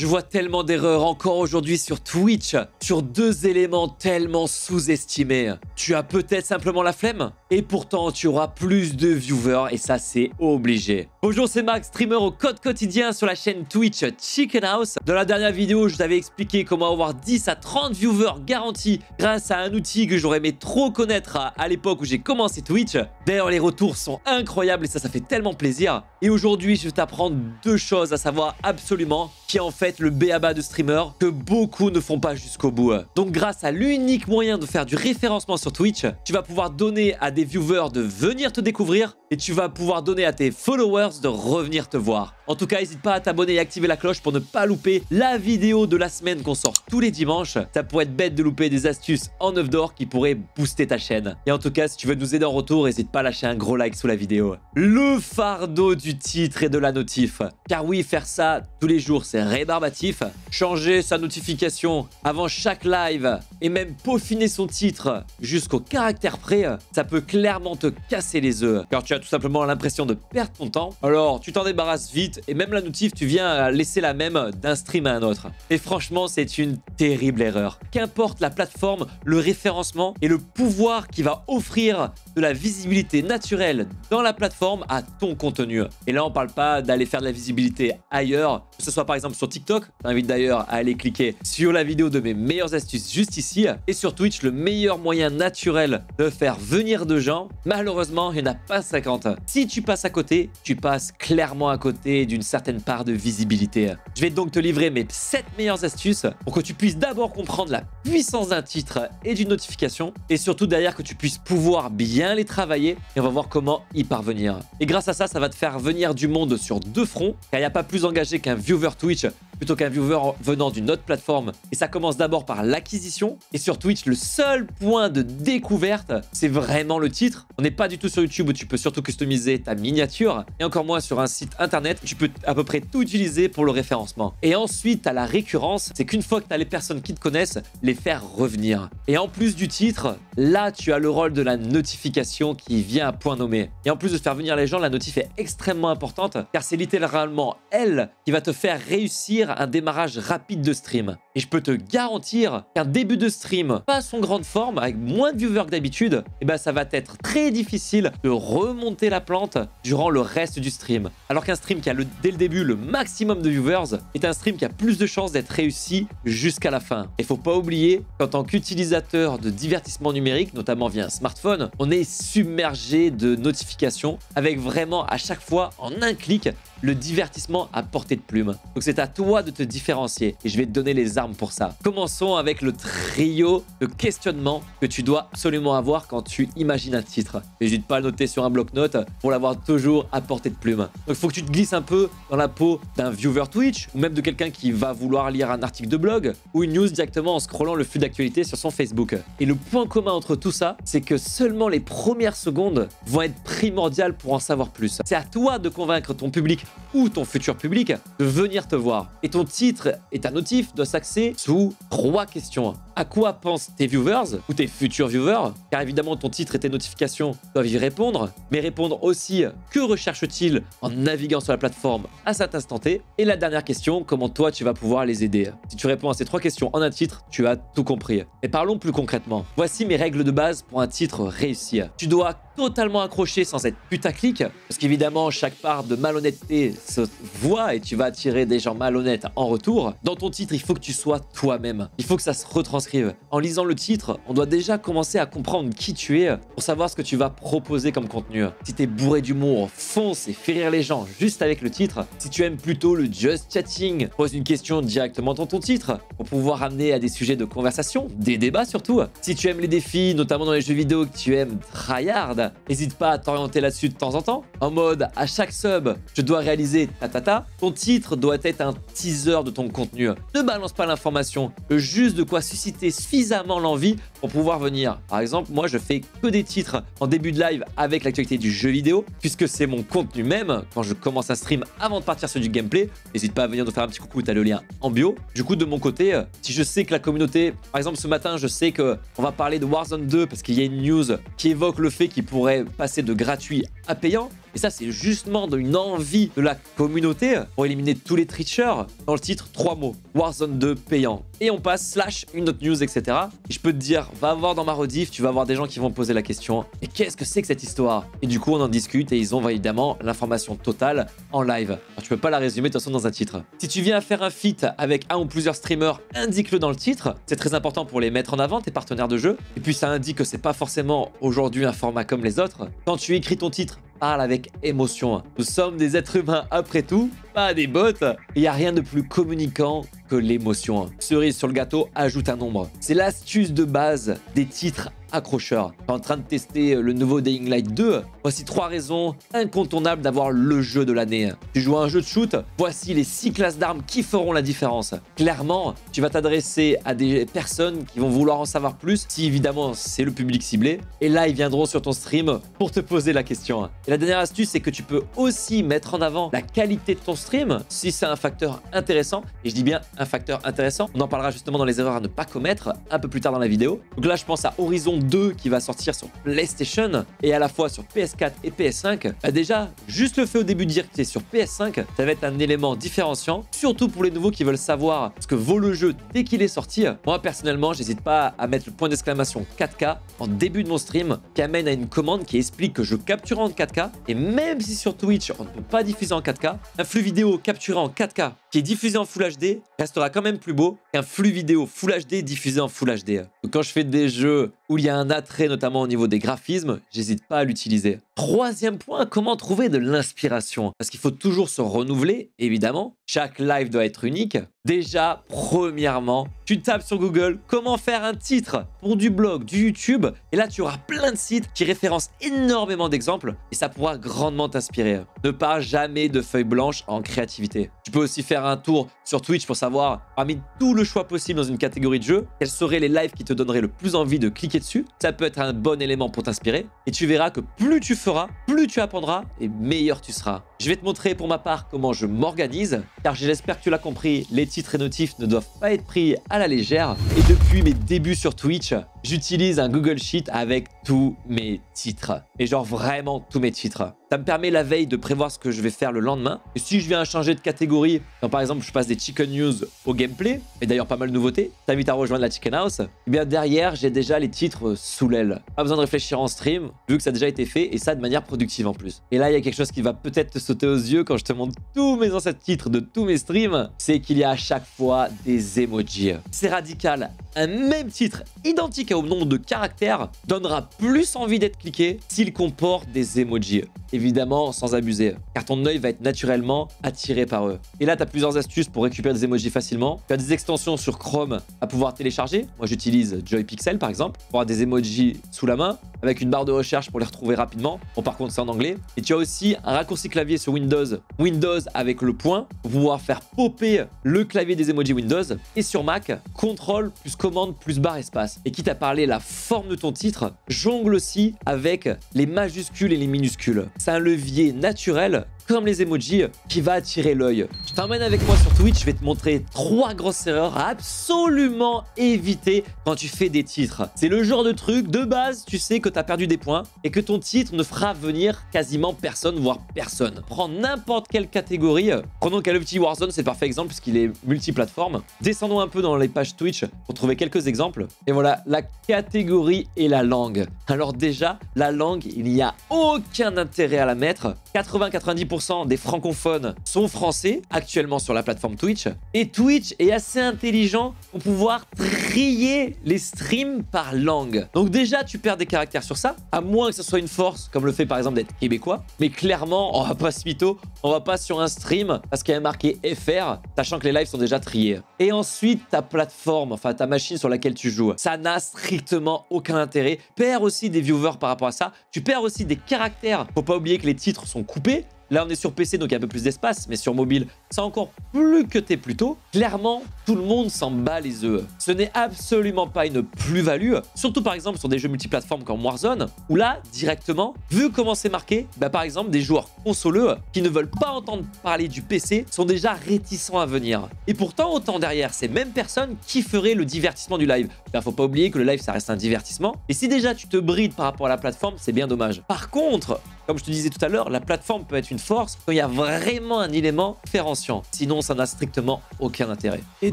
Je vois tellement d'erreurs encore aujourd'hui sur Twitch, sur deux éléments tellement sous-estimés. Tu as peut-être simplement la flemme, et pourtant tu auras plus de viewers, et ça c'est obligé. Bonjour, c'est Max, streamer au code quotidien sur la chaîne Twitch Chicken House. Dans la dernière vidéo, je t'avais expliqué comment avoir 10 à 30 viewers garantis grâce à un outil que j'aurais aimé trop connaître à l'époque où j'ai commencé Twitch. D'ailleurs, les retours sont incroyables et ça fait tellement plaisir. Et aujourd'hui, je vais t'apprendre deux choses à savoir absolument, qui est en fait le b.a.-ba de streamer que beaucoup ne font pas jusqu'au bout. Donc grâce à l'unique moyen de faire du référencement sur Twitch, tu vas pouvoir donner à des viewers de venir te découvrir et tu vas pouvoir donner à tes followers de revenir te voir. En tout cas, n'hésite pas à t'abonner et activer la cloche pour ne pas louper la vidéo de la semaine qu'on sort tous les dimanches. Ça pourrait être bête de louper des astuces en œuf d'or qui pourraient booster ta chaîne. Et en tout cas, si tu veux nous aider en retour, n'hésite pas à lâcher un gros like sous la vidéo. Le fardeau du titre et de la notif. Car oui, faire ça tous les jours, c'est rébarbatif. Changer sa notification avant chaque live et même peaufiner son titre jusqu'au caractère près, ça peut clairement te casser les œufs. Car tu as tout simplement l'impression de perdre ton temps. Alors, tu t'en débarrasses vite et même la notif, tu viens laisser la même d'un stream à un autre. Et franchement, c'est une terrible erreur. Qu'importe la plateforme, le référencement et le pouvoir qui va offrir de la visibilité naturelle dans la plateforme à ton contenu. Et là, on parle pas d'aller faire de la visibilité ailleurs, que ce soit par exemple sur TikTok. Je t'invite d'ailleurs à aller cliquer sur la vidéo de mes meilleures astuces juste ici. Et sur Twitch, le meilleur moyen naturel de faire venir de gens, malheureusement, il n'y en a pas 50. Si tu passes à côté, tu passes clairement à côté d'une certaine part de visibilité. Je vais donc te livrer mes 7 meilleures astuces pour que tu puisses d'abord comprendre la puissance d'un titre et d'une notification et surtout derrière que tu puisses pouvoir bien les travailler et on va voir comment y parvenir. Et grâce à ça, ça va te faire venir du monde sur deux fronts car il n'y a pas plus engagé qu'un viewer Twitch plutôt qu'un viewer venant d'une autre plateforme. Et ça commence d'abord par l'acquisition. Et sur Twitch, le seul point de découverte, c'est vraiment le titre. On n'est pas du tout sur YouTube où tu peux surtout customiser ta miniature. Et encore moins sur un site internet où tu peux à peu près tout utiliser pour le référencement. Et ensuite, tu as la récurrence. C'est qu'une fois que tu as les personnes qui te connaissent, les faire revenir. Et en plus du titre, là, tu as le rôle de la notification qui vient à point nommé. Et en plus de faire venir les gens, la notif est extrêmement importante car c'est littéralement elle qui va te faire réussir un démarrage rapide de stream. Et je peux te garantir qu'un début de stream pas son grande forme, avec moins de viewers que d'habitude, et ben ça va être très difficile de remonter la plante durant le reste du stream. Alors qu'un stream qui a dès le début le maximum de viewers est un stream qui a plus de chances d'être réussi jusqu'à la fin. Et faut pas oublier qu'en tant qu'utilisateur de divertissement numérique, notamment via un smartphone, on est submergé de notifications avec vraiment à chaque fois en un clic le divertissement à portée de plume. Donc c'est à toi de te différencier et je vais te donner les armes pour ça. Commençons avec le trio de questionnements que tu dois absolument avoir quand tu imagines un titre. N'hésite pas à le noter sur un bloc-notes pour l'avoir toujours à portée de plume. Donc il faut que tu te glisses un peu dans la peau d'un viewer Twitch ou même de quelqu'un qui va vouloir lire un article de blog ou une news directement en scrollant le flux d'actualité sur son Facebook. Et le point commun entre tout ça, c'est que seulement les premières secondes vont être primordiales pour en savoir plus. C'est à toi de convaincre ton public ou ton futur public de venir te voir. Et ton titre et ta notif doivent s'axer sous 3 questions. À quoi pensent tes viewers ou tes futurs viewers? Car évidemment, ton titre et tes notifications doivent y répondre, mais répondre aussi que recherchent-ils en naviguant sur la plateforme à cet instant T. Et la dernière question, comment toi tu vas pouvoir les aider? Si tu réponds à ces 3 questions en un titre, tu as tout compris. Mais parlons plus concrètement. Voici mes règles de base pour un titre réussi. Tu dois totalement accrocher sans être putaclic, parce qu'évidemment, chaque part de malhonnêteté se voit et tu vas attirer des gens malhonnêtes en retour. Dans ton titre, il faut que tu sois toi-même. Il faut que ça se retranscrive. En lisant le titre, on doit déjà commencer à comprendre qui tu es pour savoir ce que tu vas proposer comme contenu. Si tu es bourré d'humour, fonce et fais rire les gens juste avec le titre. Si tu aimes plutôt le just chatting, pose une question directement dans ton titre pour pouvoir amener à des sujets de conversation, des débats surtout. Si tu aimes les défis, notamment dans les jeux vidéo, que tu aimes tryhard, n'hésite pas à t'orienter là-dessus de temps en temps. En mode, à chaque sub, je dois réaliser ta. Ton titre doit être un teaser de ton contenu. Ne balance pas l'information, juste de quoi susciter suffisamment l'envie pour pouvoir venir. Par exemple, moi, je fais que des titres en début de live avec l'actualité du jeu vidéo, puisque c'est mon contenu même. Quand je commence un stream avant de partir sur du gameplay, n'hésite pas à venir nous faire un petit coucou, tu as le lien en bio. Du coup, de mon côté, si je sais que la communauté, par exemple ce matin, je sais qu'on va parler de Warzone 2 parce qu'il y a une news qui évoque le fait qu'il pourrait passer de gratuit à payant. Et ça, c'est justement une envie de la communauté pour éliminer tous les tricheurs. Dans le titre, 3 mots. Warzone 2 payant. Et on passe / une autre news, etc. Et je peux te dire, va voir dans ma rediff, tu vas avoir des gens qui vont poser la question. Et qu'est-ce que c'est que cette histoire? Et du coup, on en discute et ils ont évidemment l'information totale en live. Alors, tu peux pas la résumer de toute façon dans un titre. Si tu viens à faire un feat avec un ou plusieurs streamers, indique-le dans le titre. C'est très important pour les mettre en avant, tes partenaires de jeu. Et puis, ça indique que c'est pas forcément aujourd'hui un format comme les autres. Quand tu écris ton titre, parle avec émotion. Nous sommes des êtres humains après tout, pas des bots. Il n'y a rien de plus communicant que l'émotion. Cerise sur le gâteau, ajoute un nombre. C'est l'astuce de base des titres accrocheurs. Tu es en train de tester le nouveau Dying Light 2. Voici 3 raisons incontournables d'avoir le jeu de l'année. Tu joues à un jeu de shoot, voici les 6 classes d'armes qui feront la différence. Clairement, tu vas t'adresser à des personnes qui vont vouloir en savoir plus, si évidemment c'est le public ciblé. Et là, ils viendront sur ton stream pour te poser la question. Et la dernière astuce, c'est que tu peux aussi mettre en avant la qualité de ton stream, si c'est un facteur intéressant. Et je dis bien un facteur intéressant. On en parlera justement dans les erreurs à ne pas commettre un peu plus tard dans la vidéo. Donc là, je pense à Horizon 2 qui va sortir sur PlayStation et à la fois sur PS4 et PS5. Bah déjà, juste le fait au début de dire que c'est sur PS5, ça va être un élément différenciant, surtout pour les nouveaux qui veulent savoir ce que vaut le jeu dès qu'il est sorti. Moi, personnellement, j'hésite pas à mettre le point d'exclamation 4K en début de mon stream qui amène à une commande qui explique que je capture en 4K. Et même si sur Twitch, on ne peut pas diffuser en 4K, un flux vidéo capturé en 4K qui est diffusé en Full HD restera quand même plus beau qu'un flux vidéo Full HD diffusé en Full HD. Donc quand je fais des jeux où il y a un attrait, notamment au niveau des graphismes, j'hésite pas à l'utiliser. Troisième point, comment trouver de l'inspiration? Parce qu'il faut toujours se renouveler, évidemment. Chaque live doit être unique. Déjà, premièrement, tu tapes sur Google comment faire un titre pour du blog, du YouTube. Et là, tu auras plein de sites qui référencent énormément d'exemples et ça pourra grandement t'inspirer. Ne pars jamais de feuille blanche en créativité. Tu peux aussi faire un tour sur Twitch pour savoir, parmi tout le choix possible dans une catégorie de jeu, quels seraient les lives qui te donneraient le plus envie de cliquer dessus. Ça peut être un bon élément pour t'inspirer. Et tu verras que plus tu feras, plus tu apprendras et meilleur tu seras. Je vais te montrer pour ma part comment je m'organise, car j'espère que tu l'as compris, les titres et notifs ne doivent pas être pris à la légère. Et depuis mes débuts sur Twitch, j'utilise un Google Sheet avec tous mes titres. Et genre vraiment tous mes titres. Ça me permet la veille de prévoir ce que je vais faire le lendemain. Et si je viens à changer de catégorie, quand par exemple je passe des Chicken News au gameplay, et d'ailleurs pas mal de nouveautés, t'invite à rejoindre la Chicken House, et bien derrière j'ai déjà les titres sous l'aile. Pas besoin de réfléchir en stream, vu que ça a déjà été fait, et ça de manière productive en plus. Et là il y a quelque chose qui va peut-être te sauter aux yeux quand je te montre tous mes anciens titres de tous mes streams, c'est qu'il y a à chaque fois des emojis. C'est radical. Un même titre identique au nombre de caractères donnera plus envie d'être cliqué s'il comporte des emojis. Évidemment, sans abuser, car ton œil va être naturellement attiré par eux. Et là, tu as plusieurs astuces pour récupérer des emojis facilement. Tu as des extensions sur Chrome à pouvoir télécharger. Moi, j'utilise JoyPixel, par exemple, pour avoir des emojis sous la main, avec une barre de recherche pour les retrouver rapidement. Bon, par contre, c'est en anglais. Et tu as aussi un raccourci clavier sur Windows. Windows avec le point, pour pouvoir faire popper le clavier des emojis Windows. Et sur Mac, contrôle plus commande plus barre espace. Et quitte à parler la forme de ton titre, jongle aussi avec les majuscules et les minuscules. C'est un levier naturel comme les emojis qui va attirer l'œil. Je t'emmène avec moi sur Twitch, je vais te montrer 3 grosses erreurs à absolument éviter quand tu fais des titres. C'est le genre de truc, de base, tu sais que tu as perdu des points et que ton titre ne fera venir quasiment personne, voire personne. Prends n'importe quelle catégorie. Prenons Call of Duty Warzone, c'est le parfait exemple puisqu'il est multiplateforme. Descendons un peu dans les pages Twitch pour trouver quelques exemples. Et voilà, la catégorie est la langue. Alors déjà, la langue, il n'y a aucun intérêt à la mettre. 80-90% des francophones sont français actuellement sur la plateforme Twitch. Et Twitch est assez intelligent pour pouvoir trier les streams par langue. Donc déjà, tu perds des caractères sur ça, à moins que ce soit une force, comme le fait par exemple d'être québécois. Mais clairement, on va pas se mytho, on va pas sur un stream parce qu'il y a marqué FR, sachant que les lives sont déjà triés. Et ensuite, ta plateforme, enfin ta machine sur laquelle tu joues, ça n'a strictement aucun intérêt. Perds aussi des viewers par rapport à ça. Tu perds aussi des caractères. Faut pas oublier que les titres sont coupés. Là, on est sur PC, donc il y a un peu plus d'espace, mais sur mobile, c'est encore plus cuté plus tôt. Clairement, tout le monde s'en bat les œufs. Ce n'est absolument pas une plus-value, surtout par exemple sur des jeux multiplateformes comme Warzone, où là, directement, vu comment c'est marqué, par exemple, des joueurs consoleux qui ne veulent pas entendre parler du PC sont déjà réticents à venir. Et pourtant, autant derrière ces mêmes personnes qui feraient le divertissement du live. Il faut pas oublier que le live, ça reste un divertissement. Et si déjà tu te brides par rapport à la plateforme, c'est bien dommage. Par contre, comme je te disais tout à l'heure, la plateforme peut être une force quand il y a vraiment un élément différenciant. Sinon, ça n'a strictement aucun intérêt. Et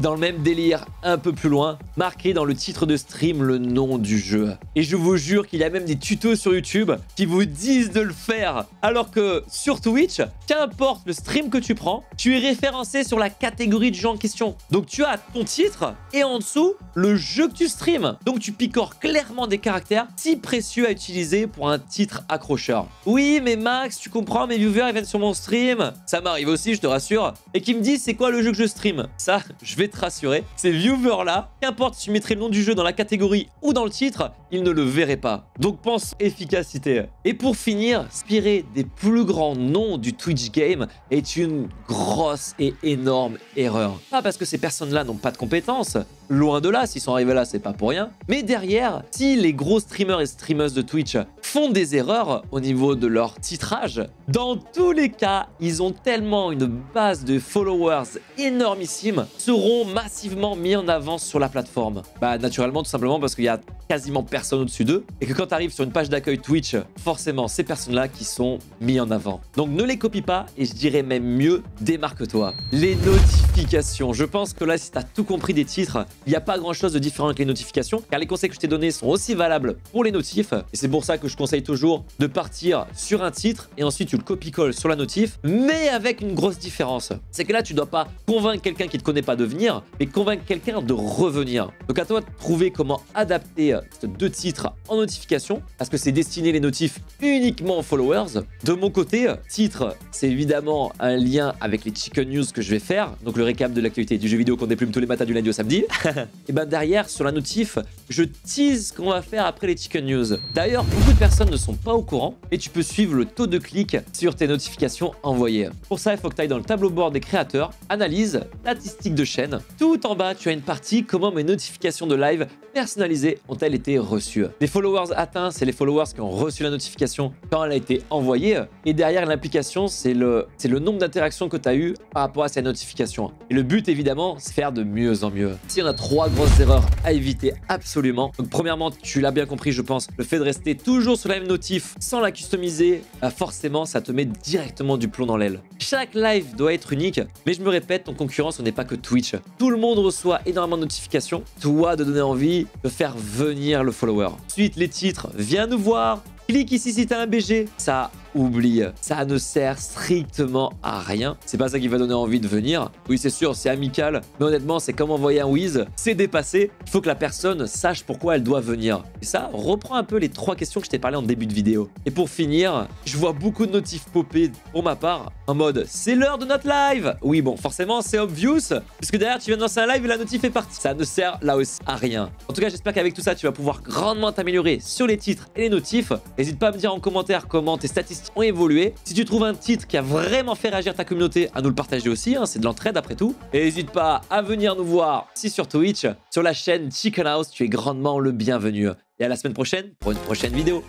dans le même délire, un peu plus loin, marqué dans le titre de stream le nom du jeu. Et je vous jure qu'il y a même des tutos sur YouTube qui vous disent de le faire. Alors que sur Twitch, qu'importe le stream que tu prends, tu es référencé sur la catégorie du jeu en question. Donc tu as ton titre et en dessous, le jeu que tu streams. Donc tu picores clairement des caractères si précieux à utiliser pour un titre accrocheur. Oui, mais Max, tu comprends, mes viewers ils viennent sur mon stream. Ça m'arrive aussi, je te rassure. Et qui me disent c'est quoi le jeu que je stream. Ça, je vais te rassurer. Ces viewers-là, qu'importe si tu mettrais le nom du jeu dans la catégorie ou dans le titre, ils ne le verraient pas. Donc pense efficacité. Et pour finir, inspirer des plus grands noms du Twitch game est une grosse et énorme erreur. Pas parce que ces personnes-là n'ont pas de compétences. Loin de là, s'ils sont arrivés là, c'est pas pour rien. Mais derrière, si les gros streamers et streameuses de Twitch font des erreurs au niveau de leur titrage, dans tous les cas, ils ont tellement une base de followers énormissime, seront massivement mis en avant sur la plateforme. Naturellement, tout simplement parce qu'il y a quasiment personne au-dessus d'eux et que quand tu arrives sur une page d'accueil Twitch, forcément, ces personnes-là qui sont mis en avant. Donc ne les copie pas et je dirais même mieux, démarque-toi. Les notifications. Je pense que là, si tu as tout compris des titres, il n'y a pas grand-chose de différent avec les notifications car les conseils que je t'ai donnés sont aussi valables pour les notifs et c'est pour ça que je conseille toujours de partir sur un titre et ensuite tu le copie-colles sur la notif, mais avec une grosse différence. C'est que là, tu dois pas convaincre quelqu'un qui ne te connaît pas de venir, mais convaincre quelqu'un de revenir. Donc à toi de trouver comment adapter ces deux titres en notification parce que c'est destiné les notifs uniquement aux followers. De mon côté, titre, c'est évidemment un lien avec les Chicken News que je vais faire, donc le récap de l'actualité du jeu vidéo qu'on déplume tous les matins du lundi au samedi. Et derrière, sur la notif, je tease ce qu'on va faire après les Chicken News. D'ailleurs, beaucoup de personnes ne sont pas au courant et tu peux suivre le taux de clic sur tes notifications envoyées. Pour ça, il faut que tu ailles dans le tableau bord des créateurs, analyse, statistiques de chaîne. Tout en bas, tu as une partie comment mes notifications de live personnalisées ont-elles été reçues. Les followers atteints, c'est les followers qui ont reçu la notification quand elle a été envoyée. Et derrière l'implication, c'est le nombre d'interactions que tu as eues par rapport à ces notifications. Et le but, évidemment, c'est faire de mieux en mieux. Si on a 3 grosses erreurs à éviter absolument. Donc premièrement, tu l'as bien compris, je pense, le fait de rester toujours sur la même notif sans la customiser, forcément, ça te met directement du plomb dans l'aile. Chaque live doit être unique, mais je me répète, ton concurrent, ce n'est pas que Twitch. Tout le monde reçoit énormément de notifications. Toi, de donner envie de faire venir le follower. Ensuite, les titres, viens nous voir. Clique ici si t'as un BG. Ça, oublie. Ça ne sert strictement à rien. C'est pas ça qui va donner envie de venir. Oui, c'est sûr, c'est amical. Mais honnêtement, c'est comme envoyer un whiz. C'est dépassé. Il faut que la personne sache pourquoi elle doit venir. Et ça, reprend un peu les 3 questions que je t'ai parlé en début de vidéo. Et pour finir, je vois beaucoup de notifs popper pour ma part. En mode, c'est l'heure de notre live. Oui, bon, forcément, c'est obvious. Puisque derrière, tu viens de lancer un live et la notif est partie. Ça ne sert là aussi à rien. En tout cas, j'espère qu'avec tout ça, tu vas pouvoir grandement t'améliorer sur les titres et les notifs. N'hésite pas à me dire en commentaire comment tes statistiques ont évolué. Si tu trouves un titre qui a vraiment fait réagir ta communauté, à nous le partager aussi, hein, c'est de l'entraide après tout. Et n'hésite pas à venir nous voir ici sur Twitch, sur la chaîne Chicken House, tu es grandement le bienvenu. Et à la semaine prochaine pour une prochaine vidéo.